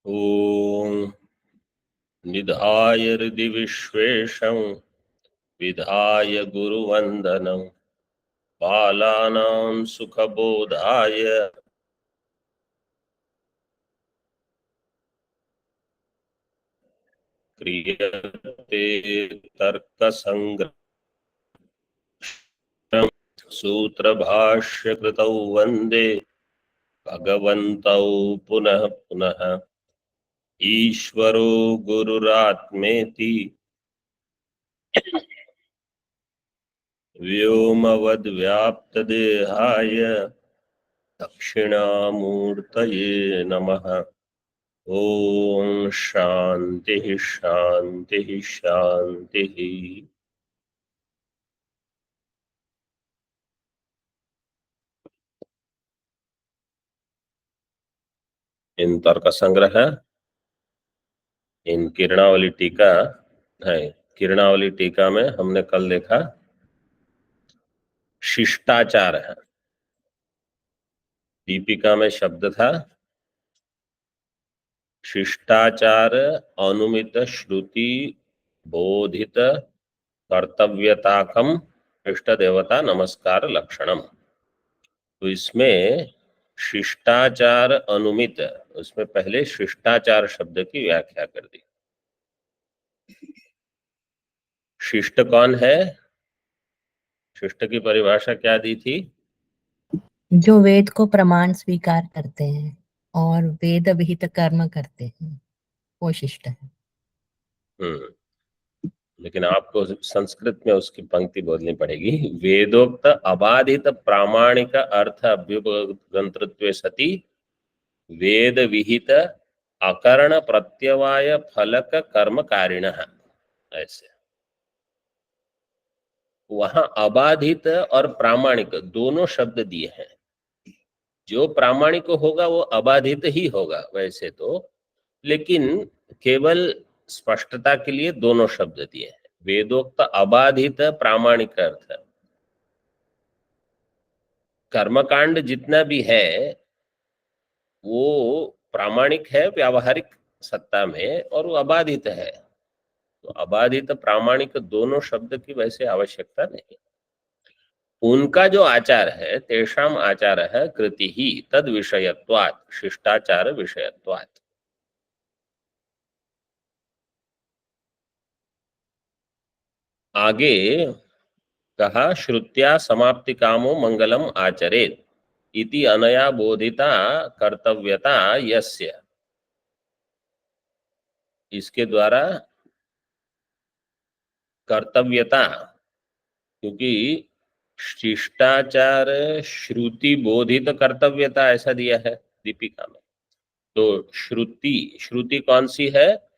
ॐ निधाय हृदि विश्वेशं विधाय गुरुवन्दनं बालानां सुखबोधाय क्रियते तर्कसङ्ग्रहं सूत्रभाष्यकृतौ वन्दे भगवन्तौ पुनः पुनः ईश्वरो गुरुरात्मेति व्योमवद्व्याप्तदेहाय दक्षिणामूर्तये नमः। ओम शांति शांति शांति। इन तर्क संग्रह इन किरणावली टीका है। किरणावली टीका में हमने कल देखा शिष्टाचार है। दीपिका में शब्द था शिष्टाचार अनुमित श्रुति बोधित कर्तव्यताकम इष्ट देवता नमस्कार लक्षणम। तो इसमें शिष्टाचार अनुमित, उसमें पहले शिष्टाचार शब्द की व्याख्या कर दी। शिष्ट कौन है? शिष्ट की परिभाषा क्या दी थी? जो वेद को प्रमाण स्वीकार करते हैं और वेद विहित कर्म करते हैं वो शिष्ट है। लेकिन आपको संस्कृत में उसकी पंक्ति बोलनी पड़ेगी। वेदोक्त अबाधित प्रामाणिक अर्थ अभ्युपगंतृत्वे सति वेद विहित अकर्ण प्रत्यवाय फलक कर्म कारिणः। ऐसे वहां अबाधित और प्रामाणिक दोनों शब्द दिए हैं। जो प्रामाणिक होगा वो अबाधित ही होगा वैसे तो, लेकिन केवल स्पष्टता के लिए दोनों शब्द दिए हैं। वेदोक्त अबाधित प्रामाणिक अर्थ, कर्मकांड जितना भी है वो प्रामाणिक है व्यावहारिक सत्ता में और वो अबाधित है। तो अबाधित प्रामाणिक दोनों शब्द की वैसे आवश्यकता नहीं। उनका जो आचार है तेषाम आचार है कृति ही तद विषयत्वात् शिष्टाचार विषयत्वात्। आगे कहा श्रुत्या समाप्ति कामो मंगलम आचरेत इति अनया बोधिता कर्तव्यता यस्य। इसके द्वारा कर्तव्यता, क्योंकि शिष्टाचार श्रुति बोधित कर्तव्यता ऐसा दिया है दीपिका में। तो श्रुति, श्रुति कौन सी है?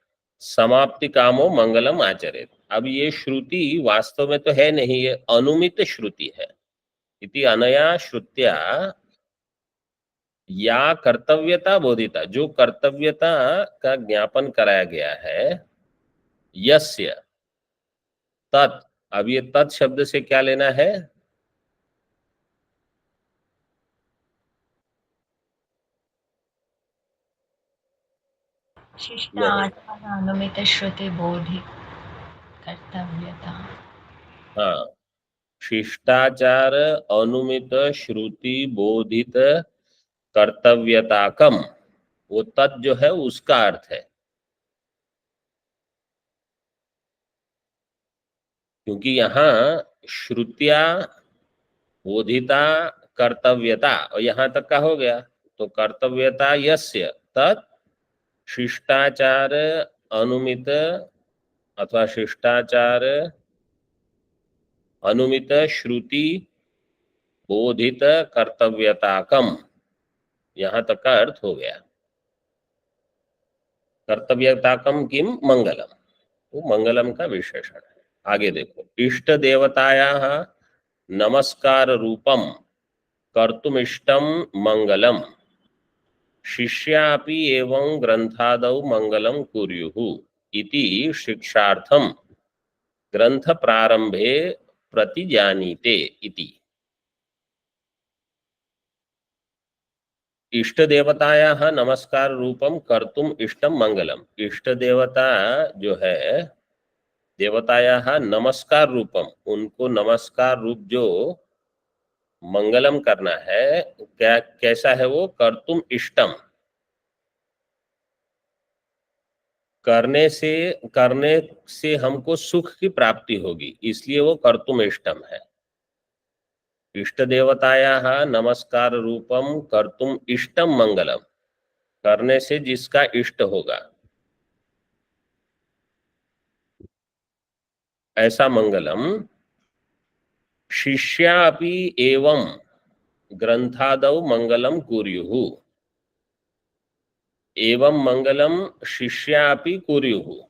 समाप्ति कामो मंगलम आचरेत। अब ये श्रुति वास्तव में तो है नहीं, ये अनुमित श्रुति है। इति अनया श्रुत्या या कर्तव्यता बोधिता, जो कर्तव्यता का ज्ञापन कराया गया है, यस्य तत्। अब ये तत् शब्द से क्या लेना है? शिष्टाचार अनुमित श्रुति बोधित कर्तव्यता। हाँ, शिष्टाचार अनुमित श्रुति बोधित कर्तव्यताकम, वो तत् जो है उसका अर्थ है। क्योंकि यहाँ श्रुतिया बोधिता कर्तव्यता और यहाँ तक का हो गया, तो कर्तव्यता यस्य तत् शिष्टाचार अनुमित अथवा शिष्टाचार अनुमित श्रुति बोधित कर्तव्यताकम, यहाँ तक का अर्थ हो गया। कर्तव्यताकम किम मंगलम, वो मंगलम का विशेषण है। आगे देखो, इष्ट देवताया नमस्कार रूपम कर्तुमिष्टम मंगलम शिष्यापि एवं ग्रंथादौ मंगलम कुर्युः इति शिक्षार्थम ग्रंथ प्रारंभे प्रतिजानीते इति। इष्ट देवतायाः नमस्कार रूपम कर्तुम इष्टम मंगलम। इष्ट देवता जो है, देवतायाः नमस्कार रूपम, उनको नमस्कार रूप जो मंगलम करना है, क्या कैसा है वो? कर्तुम इष्टम, करने से हमको सुख की प्राप्ति होगी, इसलिए वो कर्तुम इष्टम है। इष्ट देवतायाः नमस्कार रूपम कर्तुम इष्टम मंगलम, करने से जिसका इष्ट होगा ऐसा मंगलम। शिष्यापि एवं ग्रंथादौ मंगलम कुर्युः। एवं मंगलम शिष्यापि कुर्युः,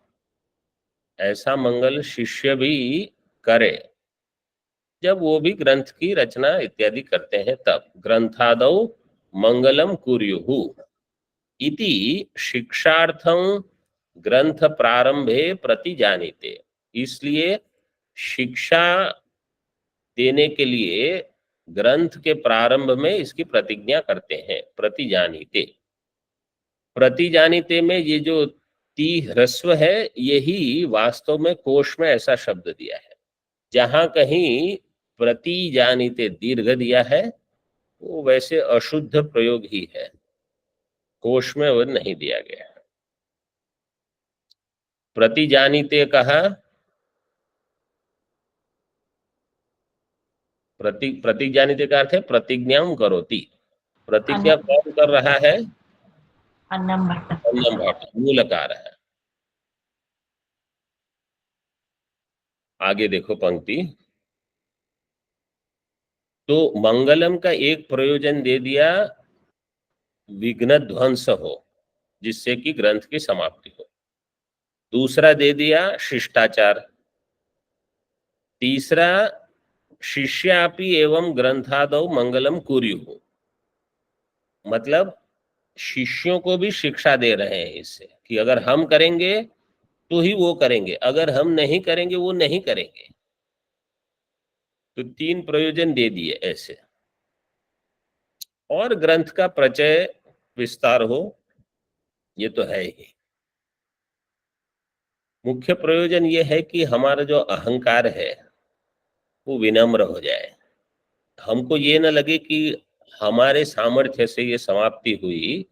ऐसा मंगल शिष्य भी करे जब वो भी ग्रंथ की रचना इत्यादि करते हैं तब। ग्रंथादौ मंगलम कुर्युः इति शिक्षार्थं ग्रंथ प्रारंभे प्रतिजानीते। इसलिए शिक्षा देने के लिए ग्रंथ के प्रारंभ में इसकी प्रतिज्ञा करते हैं। प्रतिजानीते, प्रतिजानीते में ये जो ती ह्रस्व है, यही वास्तव में कोश में ऐसा शब्द दिया है। जहां कहीं प्रतिजानीते दीर्घ दिया है वो वैसे अशुद्ध प्रयोग ही है, कोश में वो नहीं दिया गया है। प्रतिजानीते कहा, प्रतिजानीते का अर्थ है प्रतिज्ञा करोति। प्रतिज्ञा कौन कर रहा है? अन्नम भट्ट। अन्नम भट्ट, मूलकार है। आगे देखो पंक्ति। तो मंगलम का एक प्रयोजन दे दिया, विघ्न ध्वंस हो, जिससे कि ग्रंथ की समाप्ति हो। दूसरा दे दिया शिष्टाचार। तीसरा शिष्यापि एवं ग्रंथादौ मंगलम कुर्युः, मतलब शिष्यों को भी शिक्षा दे रहे हैं इससे कि अगर हम करेंगे तो ही वो करेंगे, अगर हम नहीं करेंगे वो नहीं करेंगे। तो तीन प्रयोजन दे दिए ऐसे। और ग्रंथ का प्रचय विस्तार हो, ये तो है ही। मुख्य प्रयोजन ये है कि हमारा जो अहंकार है वो विनम्र हो जाए। हमको ये न लगे कि हमारे सामर्थ्य से ये समाप्ति हुई,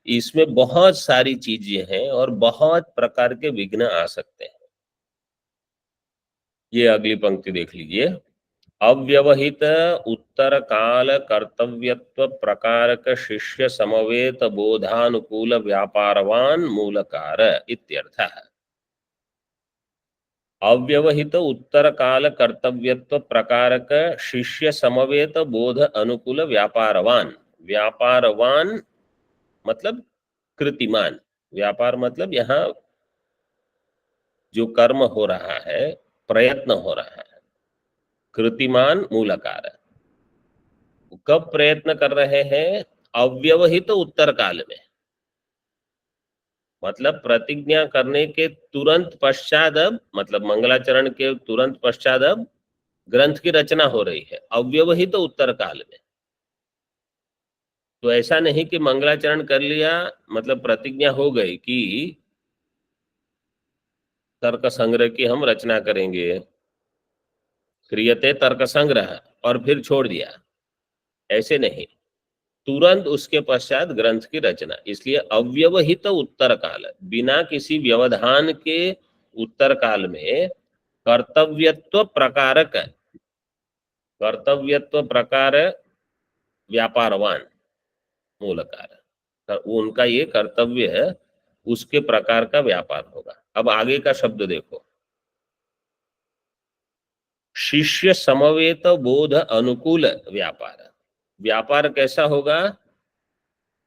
इसमें बहुत सारी चीजें हैं और बहुत प्रकार के विघ्न आ सकते हैं। ये अगली पंक्ति देख लीजिए। अव्यवहित उत्तर काल कर्तव्यत्व प्रकारक शिष्य समवेत बोधानुकूल व्यापारवान मूलकार इत्यर्थः। अव्यवहित उत्तर काल कर्तव्यत्व प्रकारक शिष्य समवेत बोध अनुकूल व्यापारवान। व्यापारवान मतलब कृतिमान। व्यापार मतलब यहाँ जो कर्म हो रहा है, प्रयत्न हो रहा है। कृतिमान मूलकार। कब प्रयत्न कर रहे हैं? अव्यवहित उत्तर काल में, मतलब प्रतिज्ञा करने के तुरंत पश्चात, अब मतलब मंगलाचरण के तुरंत पश्चात अब ग्रंथ की रचना हो रही है, अव्यवहित उत्तर काल में। तो ऐसा नहीं कि मंगलाचरण कर लिया मतलब प्रतिज्ञा हो गई कि तर्क संग्रह की हम रचना करेंगे, क्रियते तर्क संग्रह, और फिर छोड़ दिया, ऐसे नहीं। तुरंत उसके पश्चात ग्रंथ की रचना। इसलिए अव्यवहित उत्तर काल, बिना किसी व्यवधान के उत्तर काल में कर्तव्यत्व प्रकारक, कर्तव्यत्व प्रकार व्यापारवान मूलकार, उनका ये कर्तव्य है, उसके प्रकार का व्यापार होगा। अब आगे का शब्द देखो। शिष्य समवेत बोध अनुकूल व्यापार। व्यापार कैसा होगा?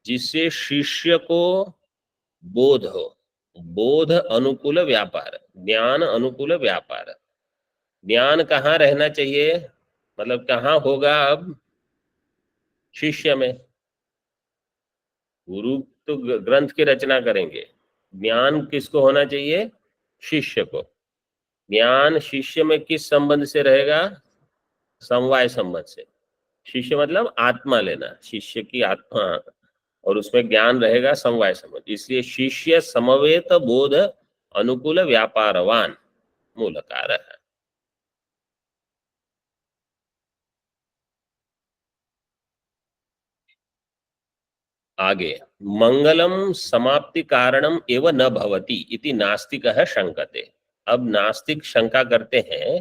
जिससे शिष्य को बोध हो। बोध अनुकूल व्यापार, ज्ञान अनुकूल व्यापार। ज्ञान कहाँ रहना चाहिए, मतलब कहाँ होगा? अब शिष्य में। गुरु तो ग्रंथ की रचना करेंगे, ज्ञान किसको होना चाहिए? शिष्य को। ज्ञान शिष्य में किस संबंध से रहेगा? समवाय संबंध से। शिष्य मतलब आत्मा लेना, शिष्य की आत्मा और उसमें ज्ञान रहेगा समवाय समझ, इसलिए शिष्य समवेत बोध अनुकूल व्यापारवान मूलकार है। आगे, मंगलम समाप्ति कारणम एव न भवति इति नास्तिकः शंकते। अब नास्तिक शंका करते हैं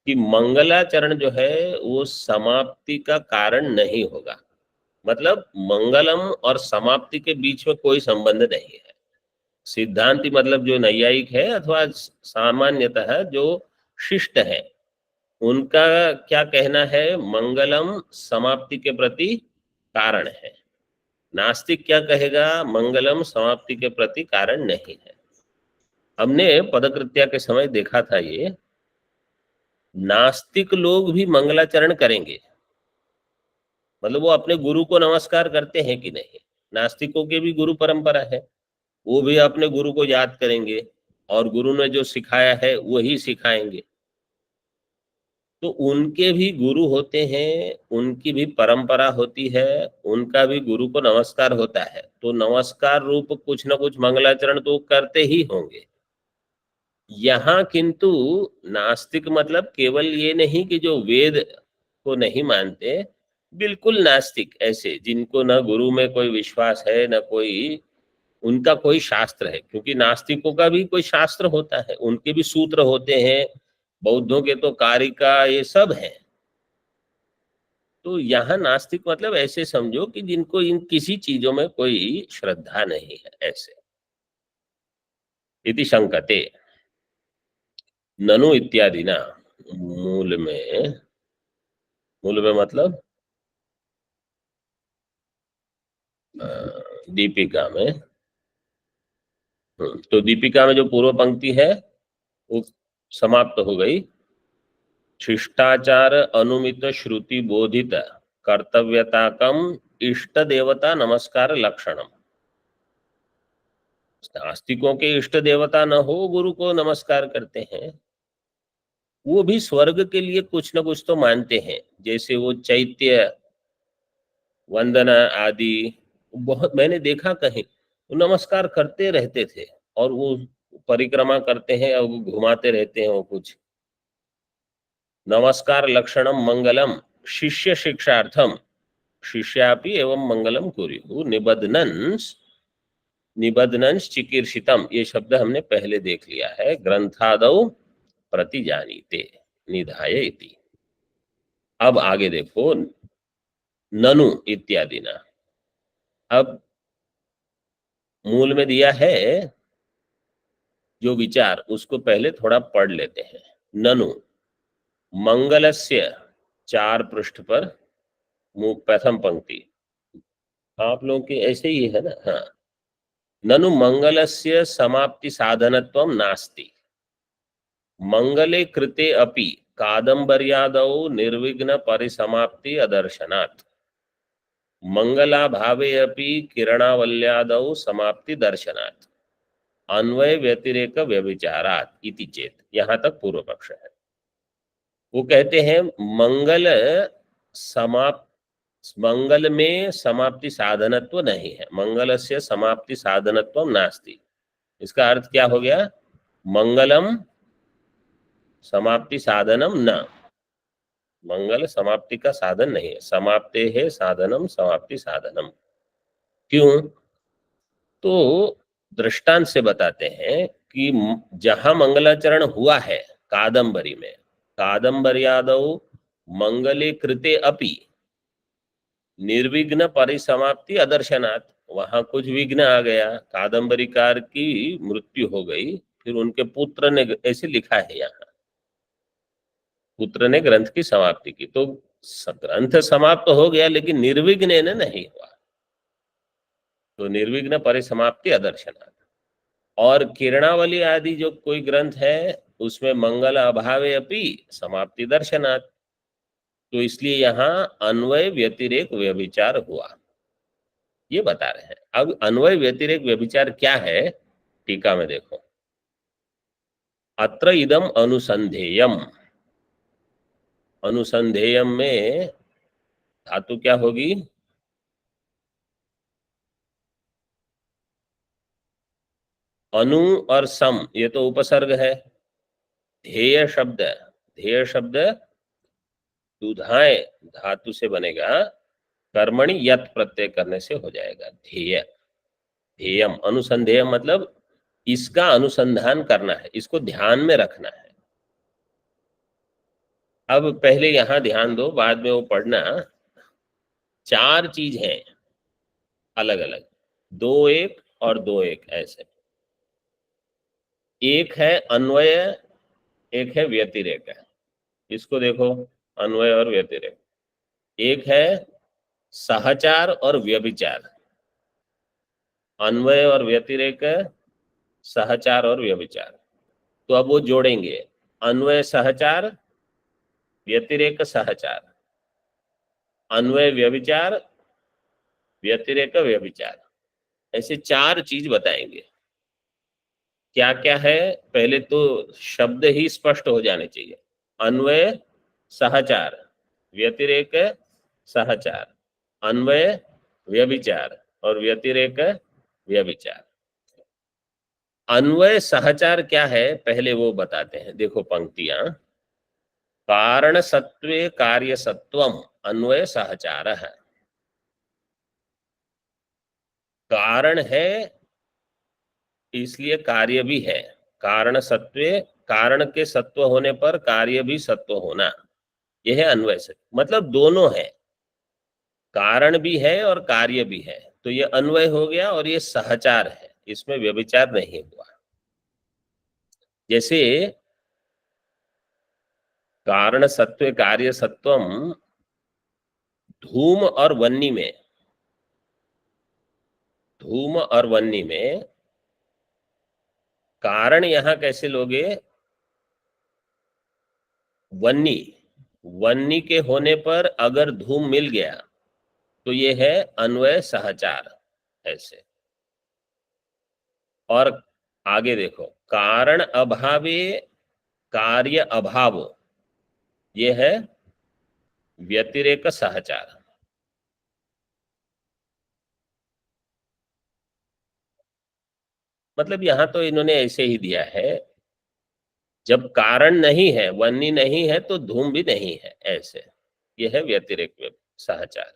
कि मंगलाचरण जो है वो समाप्ति का कारण नहीं होगा, मतलब मंगलम और समाप्ति के बीच में कोई संबंध नहीं है। सिद्धांति मतलब जो नैयायिक है अथवा सामान्यतः जो शिष्ट है, उनका क्या कहना है, मंगलम समाप्ति के प्रति कारण है। नास्तिक क्या कहेगा, मंगलम समाप्ति के प्रति कारण नहीं है। हमने पदकृत्या के समय देखा था, ये नास्तिक लोग भी मंगलाचरण करेंगे, मतलब वो अपने गुरु को नमस्कार करते हैं कि नहीं। नास्तिकों के भी गुरु परंपरा है, वो भी अपने गुरु को याद करेंगे और गुरु ने जो सिखाया है वही सिखाएंगे। तो उनके भी गुरु होते हैं, उनकी भी परंपरा होती है, उनका भी गुरु को नमस्कार होता है, तो नमस्कार रूप कुछ ना कुछ मंगलाचरण तो करते ही होंगे। यहाँ किंतु नास्तिक मतलब केवल ये नहीं कि जो वेद को नहीं मानते, बिल्कुल नास्तिक ऐसे जिनको न गुरु में कोई विश्वास है न कोई उनका कोई शास्त्र है, क्योंकि नास्तिकों का भी कोई शास्त्र होता है, उनके भी सूत्र होते हैं, बौद्धों के तो कारिका ये सब है। तो यहाँ नास्तिक मतलब ऐसे समझो कि जिनको इन किसी चीजों में कोई श्रद्धा नहीं है, ऐसे। इति शंकते ननु इत्यादि ना, मूल में मतलब दीपिका में। तो दीपिका में जो पूर्व पंक्ति है वो समाप्त हो गई। शिष्टाचार अनुमित श्रुति बोधित कर्तव्यताकम इष्ट देवता नमस्कार लक्षणम। नास्तिकों के इष्ट देवता न हो, गुरु को नमस्कार करते हैं, वो भी स्वर्ग के लिए कुछ न कुछ तो मानते हैं, जैसे वो चैत्य वंदना आदि। बहुत मैंने देखा कहीं वो नमस्कार करते रहते थे, और वो परिक्रमा करते हैं और वो घुमाते रहते हैं वो कुछ। नमस्कार लक्षणम मंगलम शिष्य शिक्षार्थम शिष्यापि एवं मंगलम कुर्युः निबध्नन्स निबध्नन्स चिकीर्षितम, ये शब्द हमने पहले देख लिया है। ग्रंथादौ प्रतिजानीते निधाय इति। अब आगे देखो, ननु इत्यादि ना। अब मूल में दिया है जो विचार, उसको पहले थोड़ा पढ़ लेते हैं। ननु मंगलस्य, 4 पृष्ठ पर प्रथम पंक्ति, आप लोगों के ऐसे ही है ना। हाँ, ननु मंगलस्य समाप्ति साधनत्वं नास्ति मंगले कृते अपि कादंबर्यादौ निर्विघ्न परिसमाप्ति अदर्शनात् मंगलाभावे अपि किरणावल्यादौ समाप्ति दर्शनात् अन्वय व्यतिरेक व्यभिचारात् इति चेत। यहाँ तक पूर्व पक्ष है। वो कहते हैं मंगल में समाप्ति साधनत्व नहीं है, मंगल से समाप्ति साधनत्व नास्ति। इसका अर्थ क्या हो गया, मंगलम समाप्ति साधनम न, मंगल समाप्ति का साधन नहीं है, समाप्ते है साधनम समाप्ति साधनम। क्यों, तो दृष्टांत से बताते हैं कि जहां मंगलाचरण हुआ है कादंबरी में, कादंबर्यादौ मंगले कृते अपि निर्विघ्न परिसमाप्ति अदर्शनात्, वहां कुछ विघ्न आ गया, कादंबरीकार की मृत्यु हो गई, फिर उनके पुत्र ने, ऐसे लिखा है यहाँ, पुत्र ने ग्रंथ की समाप्ति की, तो ग्रंथ समाप्त हो गया लेकिन निर्विघ्न नहीं हुआ, तो निर्विघ्न परिसमाप्ति अदर्शनात्। और किरणावली आदि जो कोई ग्रंथ है उसमें मंगल अभावे अपि समाप्ति दर्शनात्, तो इसलिए यहाँ अन्वय व्यतिरेक व्यभिचार हुआ, ये बता रहे हैं। अब अन्वय व्यतिरेक व्यभिचार क्या है, टीका में देखो, अत्र इदम अनुसंधेयम, अनुसंधेयम में धातु क्या होगी, अनु और सम ये तो उपसर्ग है। ध्येय शब्द दुधाए धातु से बनेगा, कर्मणि यत प्रत्यय करने से हो जाएगा ध्येय। ध्येयम अनुसंधेय मतलब इसका अनुसंधान करना है, इसको ध्यान में रखना है। अब पहले यहां ध्यान दो, बाद में वो पढ़ना। चार चीज हैं अलग अलग, दो एक और दो एक ऐसे। एक है अन्वय, एक है व्यतिरेक है। इसको देखो, अन्वय और व्यतिरेक। एक है सहचार और व्यभिचार। अन्वय और व्यतिरेक, सहचार और व्यभिचार। तो अब वो जोड़ेंगे, अन्वय सहचार, व्यतिरेक सहचार, अन्वय व्यभिचार, व्यतिरेक व्यभिचार, ऐसे चार चीज बताएंगे। क्या क्या है, पहले तो शब्द ही स्पष्ट हो जाने चाहिए। अन्वय सहचार, व्यतिरेक सहचार, अन्वय व्यभिचार और व्यतिरेक व्यभिचार। अन्वय सहचार क्या है पहले वो बताते हैं, देखो पंक्तियां। कारण सत्वे कार्य सत्वम अन्वय सहचार है। कारण है इसलिए कार्य भी है। कारण सत्वे, कारण के सत्व होने पर कार्य भी सत्व होना, यह है अन्वय से। मतलब दोनों है, कारण भी है और कार्य भी है। तो ये अन्वय हो गया और ये सहचार है, इसमें व्यभिचार नहीं हुआ। जैसे कारण सत्व कार्य सत्वम, धूम और वन्नी में, धूम और वन्नी में कारण यहां कैसे लोगे, वन्नी, वन्नी के होने पर अगर धूम मिल गया तो ये है अन्वय सहचार ऐसे। और आगे देखो, कारण अभावे कार्य अभाव, ये है व्यतिरेक सहचार। मतलब यहां तो इन्होंने ऐसे ही दिया है, जब कारण नहीं है, वन्नी नहीं है, तो धूम भी नहीं है ऐसे। यह है व्यतिरेक सहचार।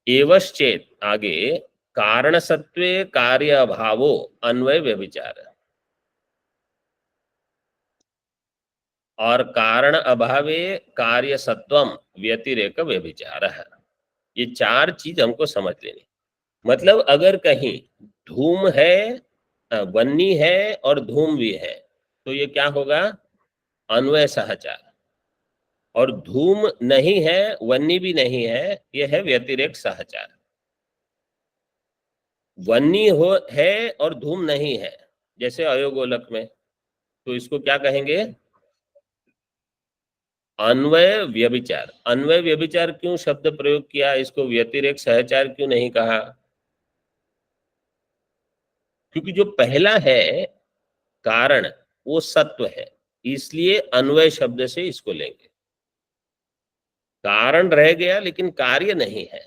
एवश्चेत आगे, कारण सत्वे कार्य अभावो अन्वय व्यभिचार, और कारण अभावे कार्य सत्वम व्यतिरेक व्यभिचार है। ये चार चीज हमको समझ लेनी। मतलब अगर कहीं धूम है, वन्नी है और धूम भी है, तो ये क्या होगा, अन्वय सहचार। और धूम नहीं है, वन्नी भी नहीं है, ये है व्यतिरेक सहचार। वन्नी हो है और धूम नहीं है, जैसे अयोगोलक में, तो इसको क्या कहेंगे, अन्वय व्यभिचार। अन्वय व्यभिचार क्यों शब्द प्रयोग किया, इसको व्यतिरेक सहचार क्यों नहीं कहा? क्योंकि जो पहला है कारण, वो सत्व है, इसलिए अन्वय शब्द से इसको लेंगे। कारण रह गया लेकिन कार्य नहीं है,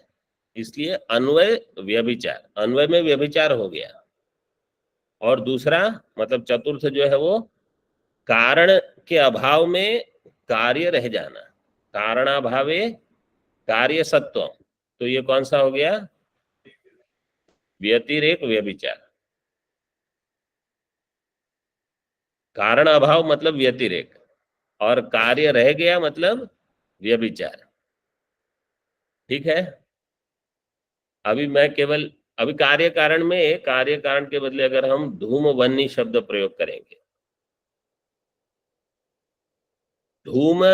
इसलिए अन्वय व्यभिचार, अन्वय में व्यभिचार हो गया। और दूसरा मतलब चतुर्थ जो है वो कारण के अभाव में कार्य रह जाना, कारणाभावे कार्य सत्व, तो ये कौन सा हो गया, व्यतिरेक व्यभिचार। कारण अभाव मतलब व्यतिरेक, और कार्य रह गया मतलब व्यभिचार। ठीक है। अभी मैं केवल, अभी कार्य कारण में, कार्य कारण के बदले अगर हम धूम वन्नी शब्द प्रयोग करेंगे, धूम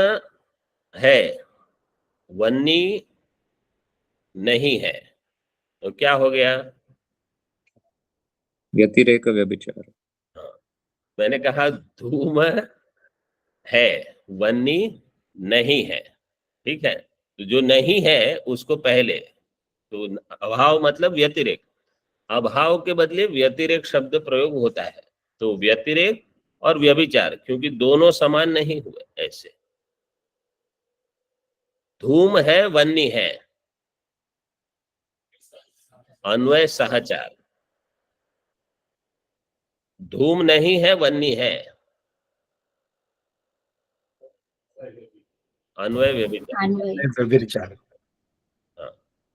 है, वन्नी नहीं है, तो क्या हो गया, व्यतिरेक व्यभिचार। हाँ, मैंने कहा धूम है, वन्नी नहीं है। ठीक है, तो जो नहीं है उसको पहले, तो अभाव मतलब व्यतिरेक, अभाव के बदले व्यतिरेक शब्द प्रयोग होता है। तो व्यतिरेक और व्यभिचार, क्योंकि दोनों समान नहीं हुए ऐसे। धूम है, वन्नी है, अन्वय सहचार। धूम नहीं है, वन्नी है। अन्वय व्यभिचार। अन्वय व्यभिचार। हाँ,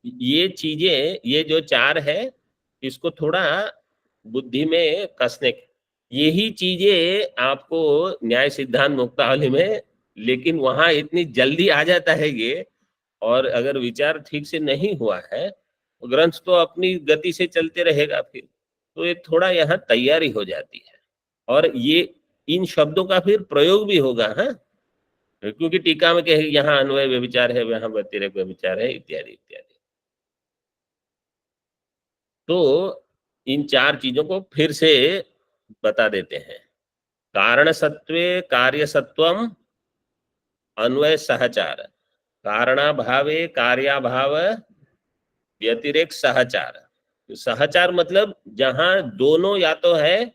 ये चीजें, ये जो चार है, इसको थोड़ा बुद्धि में कसने, यही चीजें आपको न्याय सिद्धांत मुक्तावली में, लेकिन वहां इतनी जल्दी आ जाता है ये, और अगर विचार ठीक से नहीं हुआ है, तो ग्रंथ तो अपनी गति से चलते रहेगा फिर, तो ये थोड़ा यहाँ तैयारी हो जाती है, और ये इन शब्दों का फिर प्रयोग भी होगा। हाँ, क्योंकि टीका में कहे यहाँ अन्वय व्यभिचार है, यहाँ व्यतिरेक व्यभिचार है, इत्यादि इत्यादि। तो इन चार चीजों को फिर से बता देते हैं। कारण सत्वे कार्य सत्वम अन्वय सहचार, कारणाभावे कार्याभाव व्यतिरेक सहचार। सहचार मतलब जहां दोनों या तो है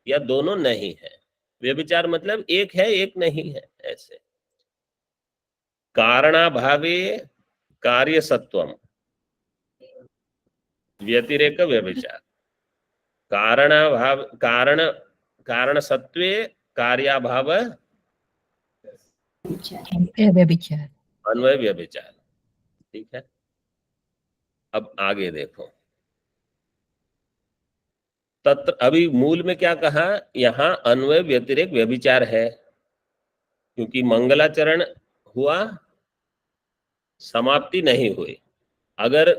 या दोनों नहीं है। व्यभिचार मतलब एक है एक नहीं है, ऐसे। कारणाभावे कार्य सत्वम व्यतिरेक व्यभिचार, कारणाभाव कारण कारण सत्वे कार्याभाव व्यभिचार। अन्वय व्यभिचार। ठीक है, अब आगे देखो। तत्र, अभी मूल में क्या कहा, यहाँ अन्वय व्यतिरेक व्यभिचार है, क्योंकि मंगलाचरण हुआ, समाप्ति नहीं हुई। अगर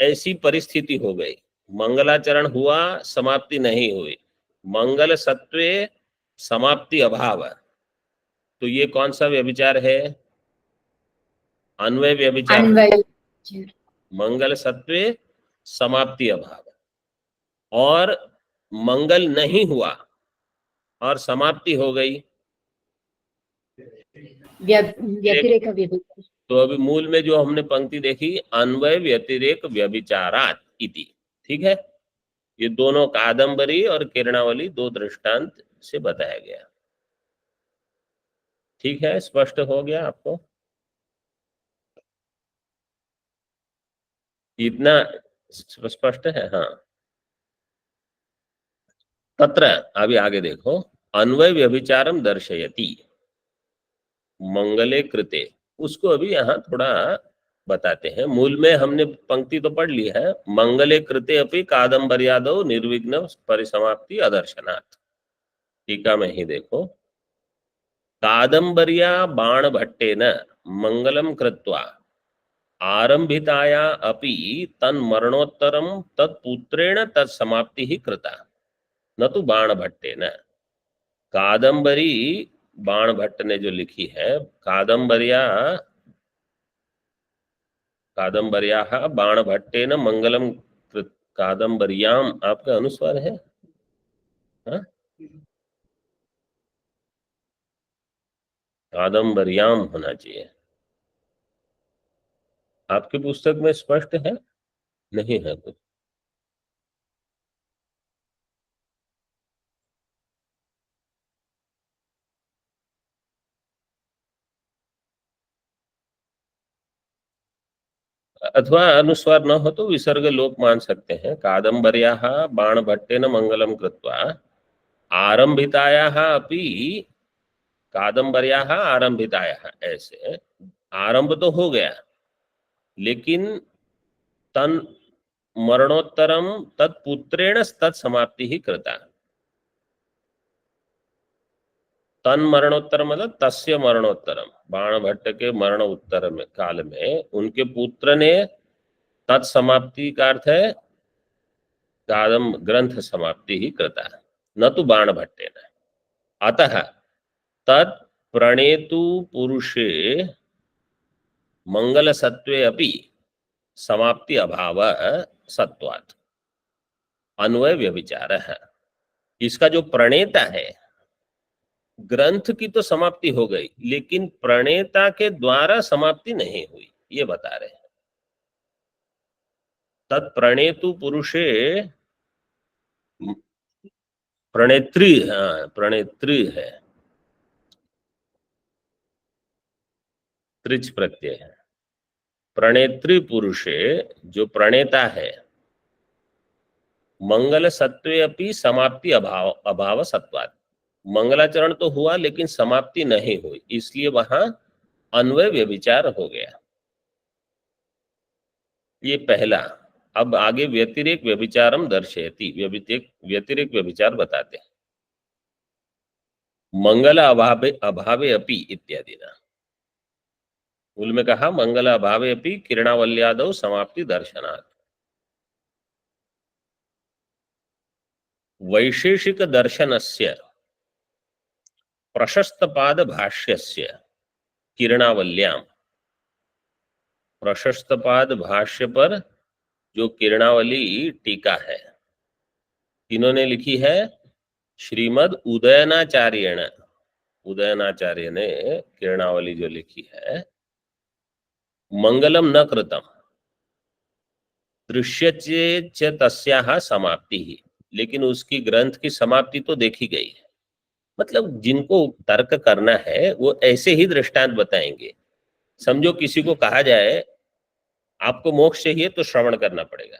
ऐसी परिस्थिति हो गई, मंगलाचरण हुआ, समाप्ति नहीं हुई, मंगल सत्वे समाप्ति अभाव, तो ये कौन सा व्यभिचार है? अन्वय व्यभिचार। अन्वय मंगल सत्वे समाप्ति अभाव, और मंगल नहीं हुआ और समाप्ति हो गई, व्यतिरेक व्यभिचार। तो अभी मूल में जो हमने पंक्ति देखी, अन्वय व्यतिरेक व्यभिचारात इति। ठीक है, ये दोनों कादंबरी और किरणावली दो दृष्टांत से बताया गया। ठीक है, स्पष्ट हो गया आपको? इतना स्पष्ट है? हाँ। तत्र, अभी आगे देखो, अन्वय व्यभिचारम दर्शयति मंगले कृते, उसको अभी यहाँ थोड़ा बताते हैं। मूल में हमने पंक्ति तो पढ़ ली है, मंगले कृते अपि कादंबर्यादौ निर्विघ्न परिसमाप्ति अदर्शनात्। टीका में ही देखो, कादंबर्या बाण भट्टेन मंगलम कृत्वा आरंभिताया अपि तन्मरणोत्तरम तत्पुत्रेण तत्समाप्ति ही कृता, न तो बाण भट्टेन। कादंबरी बाण भट्ट ने जो लिखी है, कादंबर्या कादंबर्याः बाण भट्टेन मंगलम कृत, कादंबर्याम आपका अनुस्वार है? हाँ? कादंबर्याम होना चाहिए। आपकी पुस्तक में स्पष्ट है? नहीं है कुछ? अथवा अनुस्वार न हो तो विसर्ग लोप मान सकते हैं। कादंबर्याः बाण भट्टेन मंगलम कृत्वा आरंभितायाः अपि, कादंबर्याः आरंभितायाः, ऐसे आरंभ तो हो गया, लेकिन तन मरणोत्तरम तत्पुत्रेण तत्समाप्ति ही कृता। तन मरणोत्तर मतलब तस्य मरणोत्तरम, बाण भट्ट के मरण उत्तर में काल में उनके पुत्र ने, तत्समाप्ति का अर्थ है कादम ग्रंथ समाप्ति ही कृता, न तो बाण भट्टेन। अतः तत् प्रणेतु पुरुषे मंगल सत्वे अपि समाप्ति अभाव सत्वात् अन्वय व्यभिचार है। इसका जो प्रणेता है, ग्रंथ की तो समाप्ति हो गई, लेकिन प्रणेता के द्वारा समाप्ति नहीं हुई, ये बता रहे हैं। तत्प्रणेतु पुरुषे, प्रणेत्री, हाँ प्रणेत्री है, त्रिच प्रत्यय है। प्रणेत्री पुरुषे, जो प्रणेता है, मंगल सत्वे अपि समाप्ति अभाव सत्वात्। मंगलाचरण तो हुआ लेकिन समाप्ति नहीं हुई, इसलिए वहां अन्वय व्यभिचार हो गया। ये पहला। अब आगे व्यतिरेक व्यभिचारम दर्शयति, व्यतिरेक व्यभिचार बताते हैं। मंगल अभावे अभावे अपि इत्यादि ना, मूल में कहा मंगल अभावे अपि किरणावल्यादौ समाप्ति दर्शनात्। वैशेषिक दर्शनस्य प्रशस्तपाद भाष्यस्य किरणावल्याम, प्रशस्तपाद भाष्य पर जो किरणावली टीका है इन्होंने लिखी है श्रीमद उदयनाचार्यण, उदयनाचार्य ने किरणावली जो लिखी है, मंगलम न कृतम दृश्यते च तस्याः समाप्ति ही, लेकिन उसकी ग्रंथ की समाप्ति तो देखी गई है। मतलब जिनको तर्क करना है वो ऐसे ही दृष्टांत बताएंगे। समझो किसी को कहा जाए आपको मोक्ष चाहिए तो श्रवण करना पड़ेगा,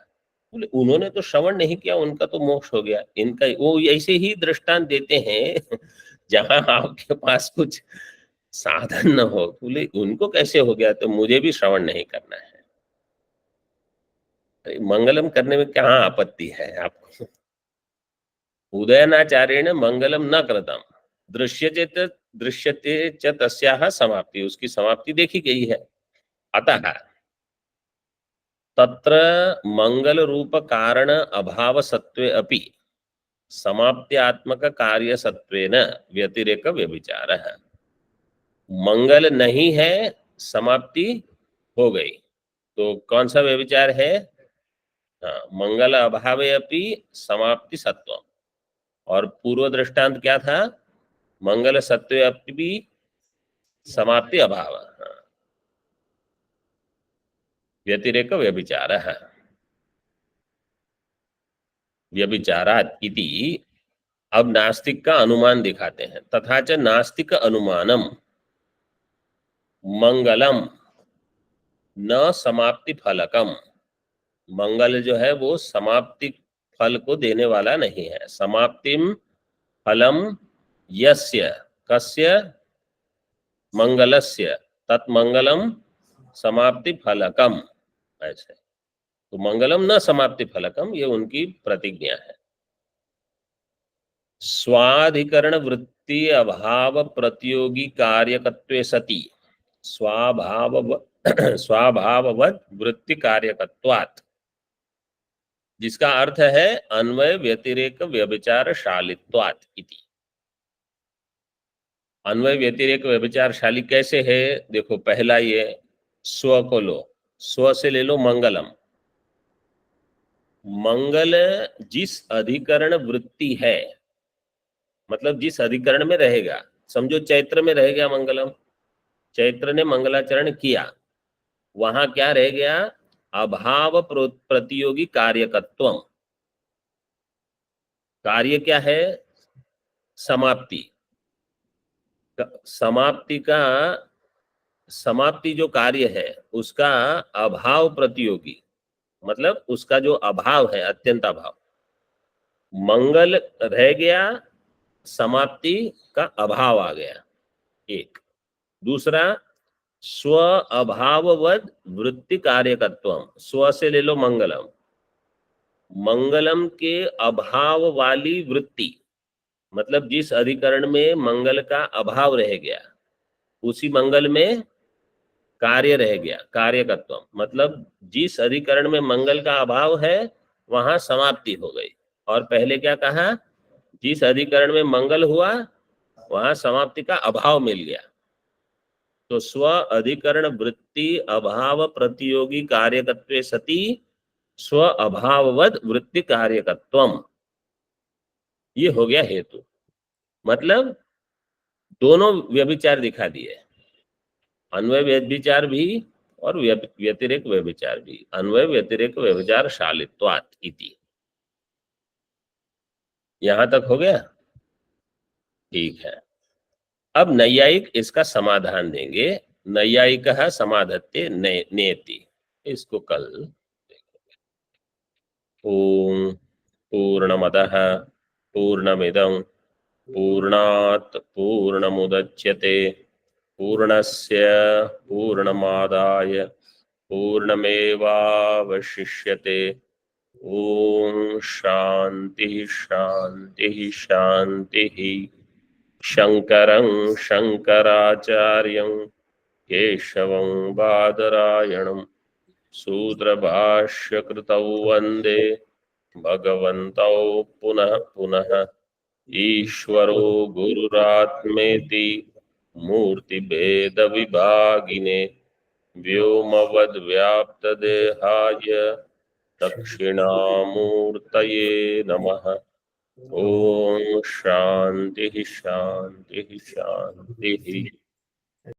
बोले उन्होंने तो श्रवण नहीं किया, उनका तो मोक्ष हो गया। इनका वो ऐसे ही दृष्टांत देते हैं जहां आपके पास कुछ साधन न हो, बोले उनको कैसे हो गया तो मुझे भी श्रवण नहीं करना है। अरे मंगलम करने में क्या आपत्ति है आपको? उदयनाचार्य ने मंगलम न कृतम दृश्यते च तस्याः समाप्ति, उसकी समाप्ति देखी गई है। अतः तत्र मंगल रूप कारण अभाव सत्वे अपि समाप्त्यात्मक कार्य सत्वेन व्यतिरेक व्यभिचारः। मंगल नहीं है, समाप्ति हो गई, तो कौन सा व्यभिचार है? हाँ, मंगल अभावे अपि समाप्ति सत्वम। और पूर्व दृष्टांत क्या था? मंगल सत्वे अपि समाप्ति अभाव, हाँ, व्यतिरेक व्यभिचारः। व्यभिचारात् इति। अब नास्तिक का अनुमान दिखाते हैं। तथा च नास्तिक अनुमानम मंगलम न समाप्ति फलकम, मंगल जो है वो समाप्ति फल को देने वाला नहीं है। समाप्तिम फलम यस्य कस्य मंगलस्य तत्मंगलम समाप्ति फलकम, ऐसे। तो मंगलम न समाप्ति फलकम ये उनकी प्रतिज्ञा है। स्वाधिकरण वृत्ति अभाव प्रतियोगी कार्यकत्वे सति स्वाभाववत् वृत्ति कार्यकत्वात्, जिसका अर्थ है अन्वय व्यतिरेक व्यभिचारशालित्वात् इति। अन्वय व्यतिरेक व्यभिचारशाली कैसे है? देखो पहला ये स्व को लो, स्व से ले लो मंगलम। मंगल जिस अधिकरण वृत्ति है, मतलब जिस अधिकरण में रहेगा, समझो चैत्र में रह गया मंगलम, चैत्र ने मंगलाचरण किया, वहां क्या रह गया? अभाव प्रतियोगी कार्यकत्वम। कार्य क्या है? समाप्ति। समाप्ति जो कार्य है उसका अभाव प्रतियोगी, मतलब उसका जो अभाव है, अत्यंत अभाव। मंगल रह गया, समाप्ति का अभाव आ गया, एक। दूसरा स्व अभाववद वृत्ति कार्यकत्वम, स्व से ले लो मंगलम, मंगलम के अभाव वाली वृत्ति, मतलब जिस अधिकरण में मंगल का अभाव रह गया उसी मंगल में कार्य रह गया, कार्यकत्वम, मतलब जिस अधिकरण में मंगल का अभाव है वहां समाप्ति हो गई। और पहले क्या कहा? जिस अधिकरण में मंगल हुआ वहां समाप्ति का अभाव मिल गया। तो स्व अधिकरण वृत्ति अभाव प्रतियोगी कार्यकत्वे सति स्व अभाववद वृत्ति कार्यकत्वम, ये हो गया हेतु। मतलब दोनों व्यभिचार दिखा दिए, अन्वय व्यभिचार भी और व्यतिरेक व्यभिचार भी। अन्वय व्यतिरेक व्यभिचार शालित्वात् इति। यहां तक हो गया? ठीक है। अब नैयायिक इसका समाधान देंगे। नैयायिक समाधत्ते नेति, इसको कल। ओम पूर्णमदः पूर्णमिदं पूर्णात् पूर्णमुदच्यते पूर्णस्य पूर्णमादाय पूर्णमेवावशिष्यते। ओम शांति शांति शांति। शंकरं शंकराचार्यं केशवं बादरायणं सूत्रभाष्यकृतौ वन्दे भगवन्तौ पुनः पुनः। ईश्वरो गुरुरात्मेति मूर्तिभेदविभागिने व्योमवद्व्याप्तदेहाय दक्षिणामूर्तये नमः। ओम शांति शांति शांति।